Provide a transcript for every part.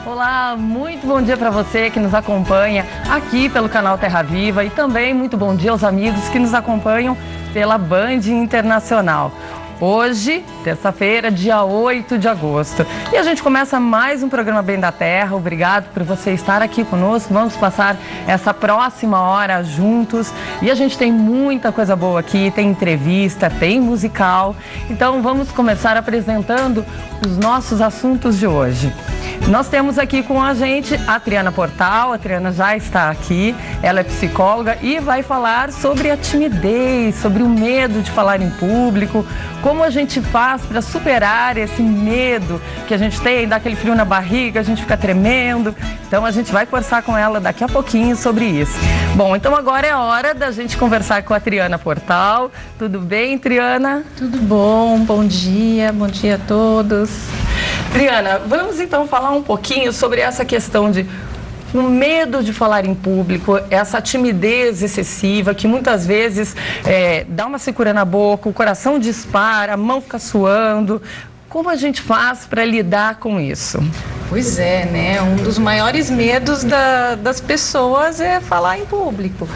Olá, muito bom dia para você que nos acompanha aqui pelo canal Terra Viva e também muito bom dia aos amigos que nos acompanham pela Band Internacional. Hoje, terça-feira, dia 8 de agosto. E a gente começa mais um programa Bem da Terra. Obrigado por você estar aqui conosco. Vamos passar essa próxima hora juntos. E a gente tem muita coisa boa aqui. Tem entrevista, tem musical. Então vamos começar apresentando os nossos assuntos de hoje. Nós temos aqui com a gente a Triana Portal. A Triana já está aqui. Ela é psicóloga e vai falar sobre a timidez, sobre o medo de falar em público. Como a gente faz para superar esse medo que a gente tem, dá aquele frio na barriga, a gente fica tremendo. Então a gente vai conversar com ela daqui a pouquinho sobre isso. Bom, então agora é hora da gente conversar com a Triana Portal. Tudo bem, Triana? Tudo bom, bom dia a todos. Triana, vamos então falar um pouquinho sobre essa questão de o medo de falar em público, essa timidez excessiva que muitas vezes dá uma secura na boca, o coração dispara, a mão fica suando. Como a gente faz para lidar com isso? Pois é, né? Um dos maiores medos das pessoas é falar em público.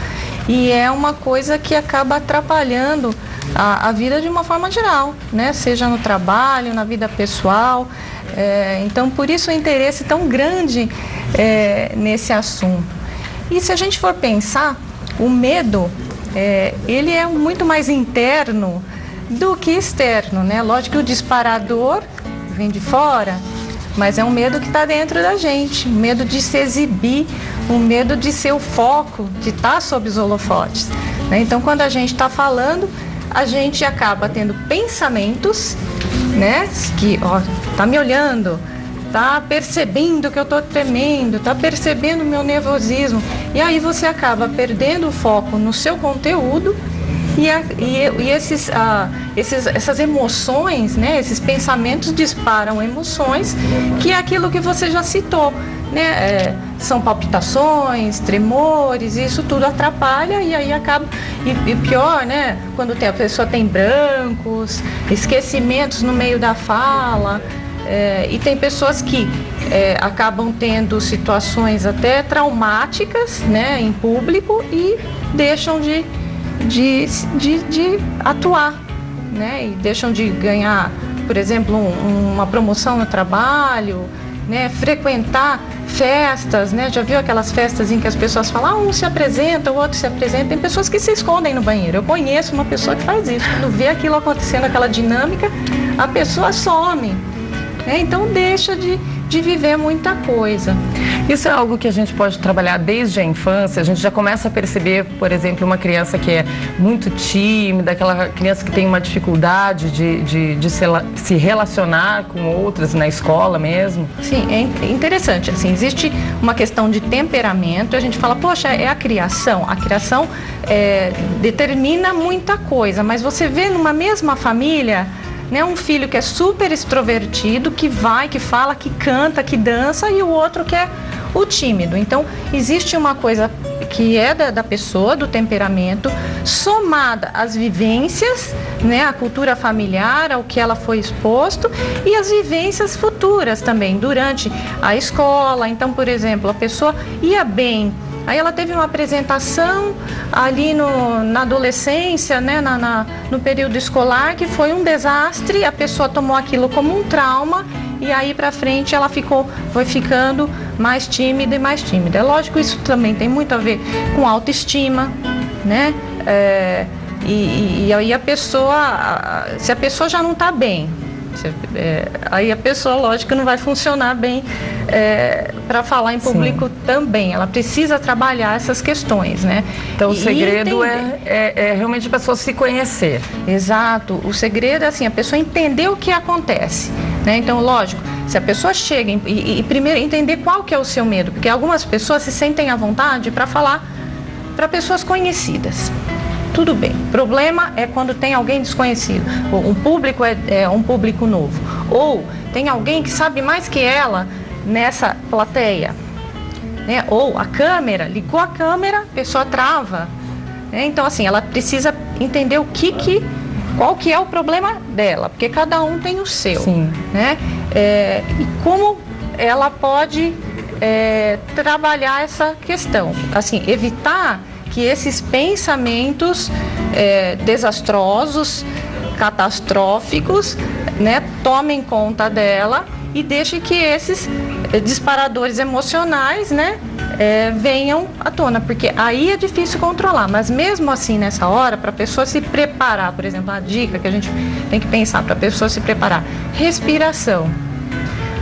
E é uma coisa que acaba atrapalhando a vida de uma forma geral, né? Seja no trabalho, na vida pessoal. Então, por isso o interesse tão grande nesse assunto. E se a gente for pensar, o medo, ele é muito mais interno do que externo, né? Lógico que o disparador vem de fora, mas é um medo que está dentro da gente, o medo de se exibir, o medo de ser o foco, de estar sob os holofotes, né? Então, quando a gente está falando, a gente acaba tendo pensamentos, né? Que, ó, tá me olhando, tá percebendo que eu tô tremendo, tá percebendo o meu nervosismo. E aí você acaba perdendo o foco no seu conteúdo e essas emoções, né? Esses pensamentos disparam emoções, que é aquilo que você já citou, né? São palpitações, tremores, isso tudo atrapalha e aí acaba. E pior, né? Quando a pessoa tem brancos, esquecimentos no meio da fala. E tem pessoas que acabam tendo situações até traumáticas, né, em público e deixam de atuar, né, e deixam de ganhar, por exemplo, uma promoção no trabalho, né, frequentar festas, né? Já viu aquelas festas em que as pessoas falam, um se apresenta, o outro se apresenta? Tem pessoas que se escondem no banheiro. Eu conheço uma pessoa que faz isso. Quando vê aquilo acontecendo, aquela dinâmica, a pessoa some, né? Então deixa de viver muita coisa. Isso é algo que a gente pode trabalhar desde a infância. A gente já começa a perceber, por exemplo, uma criança que é muito tímida, aquela criança que tem uma dificuldade de se relacionar com outras na escola mesmo. Sim, é interessante. Assim, existe uma questão de temperamento. A gente fala, poxa, é a criação. A criação determina muita coisa, mas você vê numa mesma família, né, um filho que é super extrovertido, que vai, que fala, que canta, que dança, e o outro que é o tímido. Então, existe uma coisa que é da pessoa, do temperamento, somada às vivências, né, à cultura familiar, ao que ela foi exposto, e as vivências futuras também, durante a escola. Então, por exemplo, a pessoa ia bem, aí ela teve uma apresentação ali na adolescência, né, no período escolar, que foi um desastre, a pessoa tomou aquilo como um trauma e aí para frente ela foi ficando mais tímida e mais tímida. É lógico, isso também tem muito a ver com autoestima, né? E aí a pessoa, se a pessoa já não está bem, aí a pessoa, lógico, não vai funcionar bem para falar em público. Sim. Também. Ela precisa trabalhar essas questões, né? Então o segredo é realmente a pessoa se conhecer. Exato. O segredo é assim, a pessoa entender o que acontece, né? Então, lógico, se a pessoa chega e primeiro entender qual que é o seu medo, porque algumas pessoas se sentem à vontade para falar para pessoas conhecidas. Tudo bem. O problema é quando tem alguém desconhecido. Um público é um público novo. Ou tem alguém que sabe mais que ela nessa plateia, né? Ou a câmera, ligou a câmera, a pessoa trava, né? Então, assim, ela precisa entender qual que é o problema dela, porque cada um tem o seu. Sim. Né? E como ela pode trabalhar essa questão, assim, evitar que esses pensamentos desastrosos, catastróficos, né, tomem conta dela e deixe que esses disparadores emocionais, né, venham à tona, porque aí é difícil controlar, mas mesmo assim nessa hora, para a pessoa se preparar, por exemplo, a dica que a gente tem que pensar para a pessoa se preparar, respiração,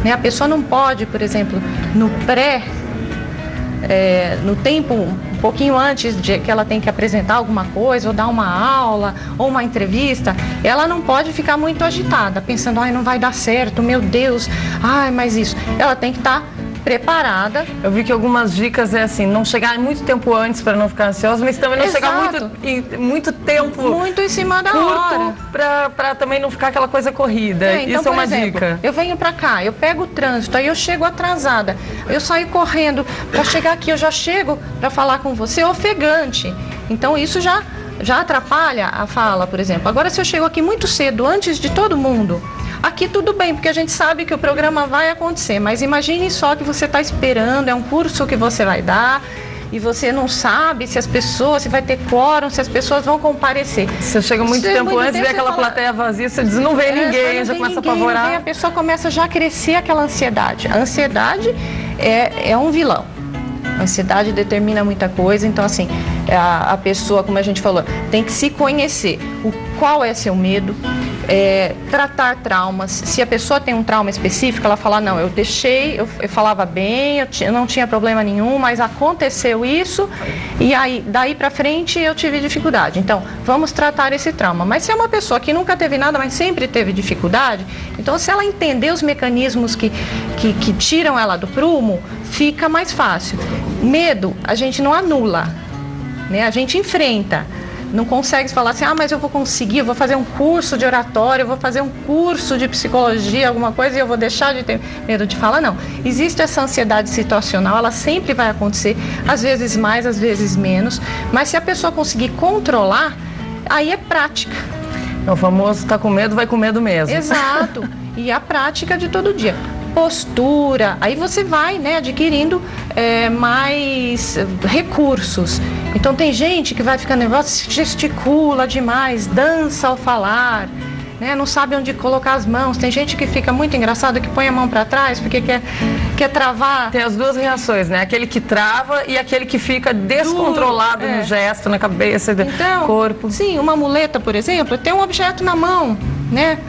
né? A pessoa não pode, por exemplo, no tempo um pouquinho antes de que ela tem que apresentar alguma coisa, ou dar uma aula, ou uma entrevista, ela não pode ficar muito agitada, pensando, ai, não vai dar certo, meu Deus, ai, mas isso. Ela tem que estar preparada. Eu vi que algumas dicas é assim, não chegar muito tempo antes para não ficar ansiosa, mas também não chegar muito tempo muito em cima da hora, para também não ficar aquela coisa corrida. Então, isso é uma exemplo, dica. Eu venho para cá, eu pego o trânsito, aí eu chego atrasada, eu saio correndo para chegar aqui, eu já chego para falar com você ofegante. Então isso já atrapalha a fala, por exemplo. Agora, se eu chego aqui muito cedo, antes de todo mundo, aqui tudo bem, porque a gente sabe que o programa vai acontecer, mas imagine só que você está esperando, é um curso que você vai dar e você não sabe se as pessoas, se vai ter quórum, se as pessoas vão comparecer. Você chega muito tempo antes, vê aquela plateia vazia, você diz, não vê ninguém, já começa a apavorar. A pessoa começa já a crescer aquela ansiedade. A ansiedade é um vilão. A ansiedade determina muita coisa, então assim, a pessoa, como a gente falou, tem que se conhecer. Qual é seu medo? Tratar traumas. Se a pessoa tem um trauma específico, ela fala, não, eu deixei, eu falava bem, eu não tinha problema nenhum, mas aconteceu isso e aí daí pra frente eu tive dificuldade. Então, vamos tratar esse trauma. Mas se é uma pessoa que nunca teve nada, mas sempre teve dificuldade, então se ela entender os mecanismos que tiram ela do prumo, fica mais fácil. Medo, a gente não anula, né? A gente enfrenta. Não consegue falar assim, mas eu vou conseguir, eu vou fazer um curso de oratório, eu vou fazer um curso de psicologia, alguma coisa, e eu vou deixar de ter medo de falar. Não. Existe essa ansiedade situacional, ela sempre vai acontecer, às vezes mais, às vezes menos, mas se a pessoa conseguir controlar, aí é prática. O famoso tá com medo, vai com medo mesmo. Exato. E a prática de todo dia. Postura, aí você vai, né, adquirindo mais recursos. Então tem gente que vai ficar nervosa, gesticula demais, dança ao falar, né, não sabe onde colocar as mãos. Tem gente que fica muito engraçado, que põe a mão para trás porque quer travar. Tem as duas reações, né? Aquele que trava e aquele que fica descontrolado no gesto, na cabeça, no corpo. Sim, uma muleta, por exemplo, tem um objeto na mão, né?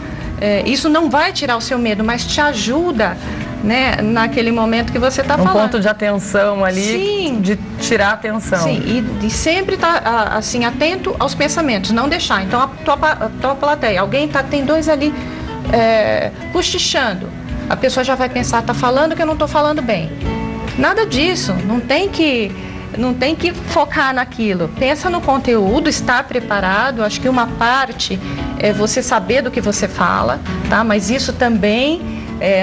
Isso não vai tirar o seu medo, mas te ajuda, né, naquele momento que você está falando. Um ponto de atenção ali, sim, de tirar a atenção. Sim, e sempre estar assim, atento aos pensamentos, não deixar. Então, a tua plateia, tem dois ali cochichando, a pessoa já vai pensar, tá falando que eu não estou falando bem. Nada disso, não tem que focar naquilo. Pensa no conteúdo, estar preparado. Acho que uma parte é você saber do que você fala, tá? Mas isso também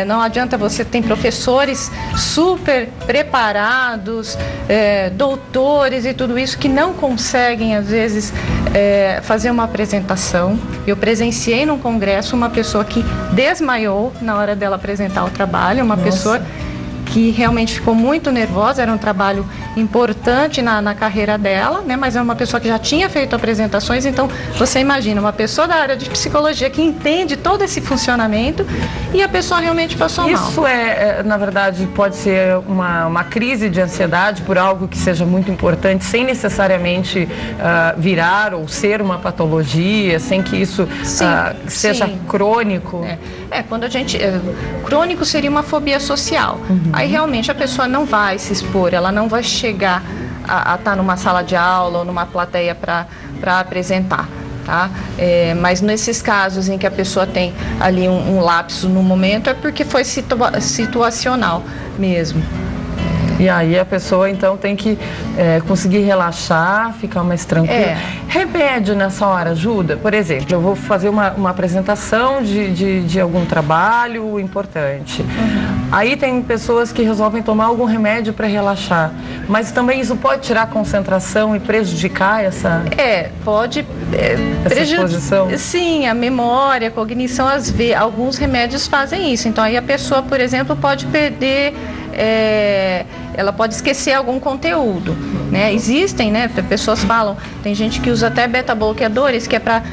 não adianta. Você tem professores super preparados, doutores e tudo isso, que não conseguem, às vezes, fazer uma apresentação. Eu presenciei num congresso uma pessoa que desmaiou na hora dela apresentar o trabalho, uma pessoa que realmente ficou muito nervosa. Era um trabalho importante na carreira dela, né? Mas é uma pessoa que já tinha feito apresentações. Então, você imagina, uma pessoa da área de psicologia que entende todo esse funcionamento e a pessoa realmente passou mal. Isso na verdade, pode ser uma crise de ansiedade por algo que seja muito importante, sem necessariamente virar ou ser uma patologia, sem que isso seja crônico. Quando a gente... crônico seria uma fobia social. Aí realmente a pessoa não vai se expor, ela não vai chegar a estar numa sala de aula ou numa plateia para apresentar, tá? Mas nesses casos em que a pessoa tem ali um lapso no momento, é porque foi situacional mesmo. E aí a pessoa então tem que conseguir relaxar, ficar mais tranquila. Remédio nessa hora ajuda? Por exemplo, eu vou fazer uma apresentação de algum trabalho importante. Aí tem pessoas que resolvem tomar algum remédio para relaxar, mas também isso pode tirar a concentração e prejudicar essa... Pode essa exposição? Sim, a memória, a cognição, alguns remédios fazem isso. Então aí a pessoa, por exemplo, pode perder... ela pode esquecer algum conteúdo, né? Existem, né? Pessoas falam, tem gente que usa até beta-bloqueadores, que é para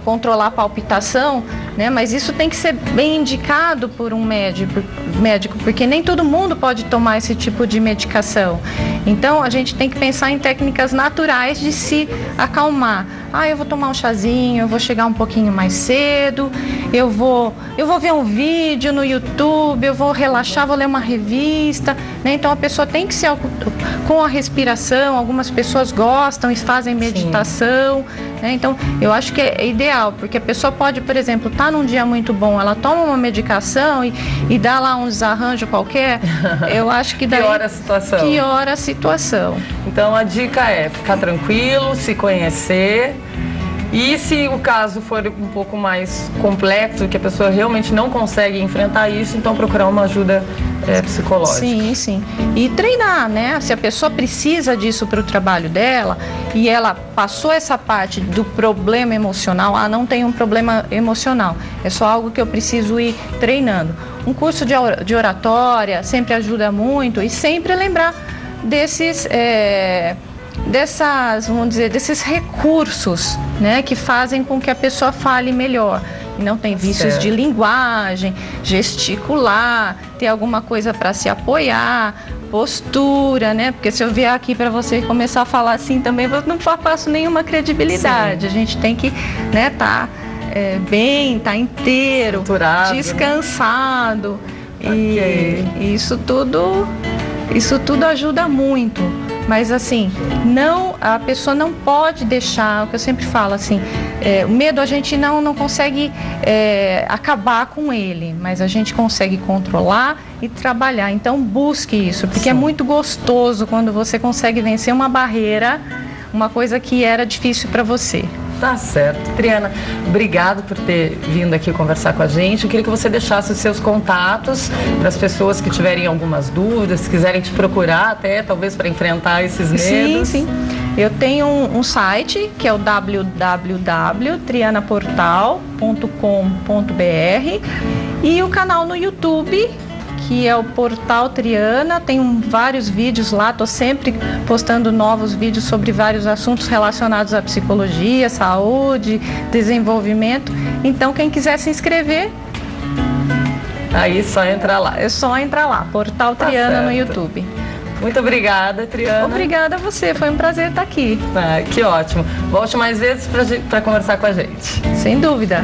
controlar a palpitação, né? Mas isso tem que ser bem indicado por um médico, porque nem todo mundo pode tomar esse tipo de medicação. Então a gente tem que pensar em técnicas naturais de se acalmar. Eu vou tomar um chazinho, eu vou chegar um pouquinho mais cedo, eu vou ver um vídeo no YouTube, eu vou relaxar, vou ler uma revista, né? Então a pessoa tem que se com a respiração. Algumas pessoas gostam e fazem meditação, né? Então eu acho que é ideal, porque a pessoa pode, por exemplo, estar num dia muito bom, ela toma uma medicação e dá lá um desarranjo qualquer, eu acho que daí piora a situação. Piora a situação. Então a dica é ficar tranquilo, se conhecer. E se o caso for um pouco mais complexo, que a pessoa realmente não consegue enfrentar isso, então procurar uma ajuda psicológica. Sim. E treinar, né? Se a pessoa precisa disso para o trabalho dela e ela passou essa parte do problema emocional, não tem um problema emocional, é só algo que eu preciso ir treinando. Um curso de oratória sempre ajuda muito, e sempre lembrar desses recursos, né, que fazem com que a pessoa fale melhor. E não tem vícios de linguagem, gesticular, ter alguma coisa para se apoiar, postura, né? Porque se eu vier aqui para você e começar a falar assim também, eu não passo nenhuma credibilidade. Sim. A gente tem que, né, tá bem, tá inteiro, culturado, descansado. Okay. E isso tudo ajuda muito. Mas assim, a pessoa não pode deixar, o que eu sempre falo assim, o medo a gente não consegue acabar com ele, mas a gente consegue controlar e trabalhar. Então busque isso, porque é muito gostoso quando você consegue vencer uma barreira, uma coisa que era difícil para você. Tá certo. Triana, obrigado por ter vindo aqui conversar com a gente. Eu queria que você deixasse os seus contatos para as pessoas que tiverem algumas dúvidas, quiserem te procurar até, talvez, para enfrentar esses medos. Sim. Eu tenho um site, que é o www.trianaportal.com.br, e o canal no YouTube, que é o Portal Triana. Tem vários vídeos lá, estou sempre postando novos vídeos sobre vários assuntos relacionados à psicologia, saúde, desenvolvimento. Então, quem quiser se inscrever, aí só entrar lá. É só entrar lá, Portal Triana no YouTube. Muito obrigada, Triana. Obrigada a você, foi um prazer estar aqui. Que ótimo. Volte mais vezes para conversar com a gente. Sem dúvida.